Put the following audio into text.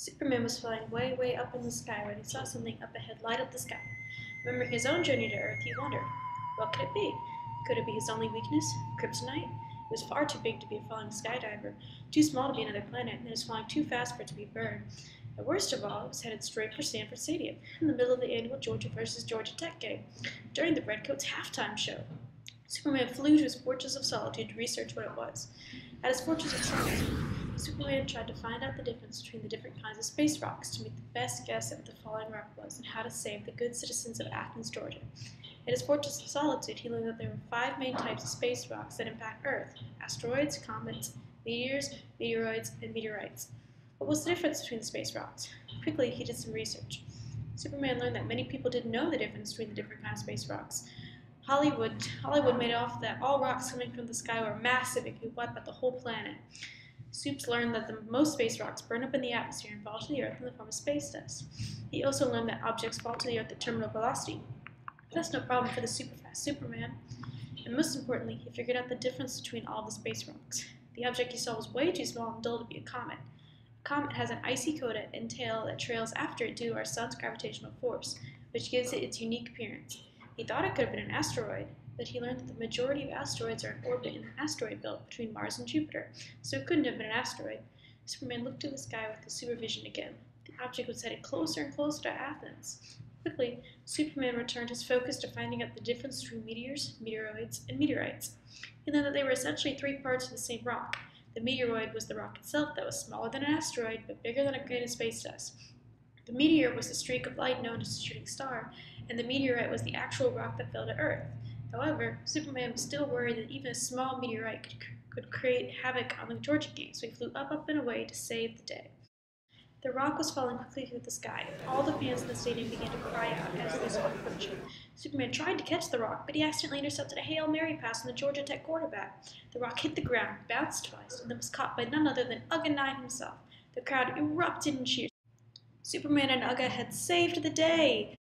Superman was flying way, way up in the sky when he saw something up ahead light up the sky. Remembering his own journey to Earth, he wondered, what could it be? Could it be his only weakness, kryptonite? It was far too big to be a falling skydiver, too small to be another planet, and it was flying too fast for it to be a bird. And worst of all, it was headed straight for Stanford Stadium, in the middle of the annual Georgia versus Georgia Tech game, during the Redcoats' halftime show. Superman flew to his Fortress of Solitude to research what it was. At his Fortress of Solitude, Superman tried to find out the difference between the different kinds of space rocks to make the best guess at what the falling rock was and how to save the good citizens of Athens, Georgia. At his Fortress of Solitude, he learned that there were 5 main types of space rocks that impact Earth: asteroids, comets, meteors, meteoroids, and meteorites. What was the difference between the space rocks? Quickly, he did some research. Superman learned that many people didn't know the difference between the different kinds of space rocks. Hollywood made off that all rocks coming from the sky were massive and could wipe out the whole planet. Supes learned that most space rocks burn up in the atmosphere and fall to the Earth in the form of space dust. He also learned that objects fall to the Earth at terminal velocity. But that's no problem for the superfast Superman. And most importantly, he figured out the difference between all the space rocks. The object he saw was way too small and dull to be a comet. A comet has an icy coda and tail that trails after it due to our sun's gravitational force, which gives it its unique appearance. He thought it could have been an asteroid, but he learned that the majority of asteroids are in orbit in an asteroid belt between Mars and Jupiter, so it couldn't have been an asteroid. Superman looked to the sky with his supervision again. The object was headed closer and closer to Athens. Quickly, Superman returned his focus to finding out the difference between meteors, meteoroids, and meteorites. He learned that they were essentially 3 parts of the same rock. The meteoroid was the rock itself that was smaller than an asteroid, but bigger than a grain of space dust. The meteor was the streak of light known as a shooting star, and the meteorite was the actual rock that fell to Earth. However, Superman was still worried that even a small meteorite could create havoc on the Georgia game, so he flew up and away to save the day. The rock was falling quickly through the sky. All the fans in the stadium began to cry out as they saw it approaching. Superman tried to catch the rock, but he accidentally intercepted a Hail Mary pass on the Georgia Tech quarterback. The rock hit the ground, bounced twice, and then was caught by none other than Ugga 9 himself. The crowd erupted in cheers. Superman and Ugga had saved the day!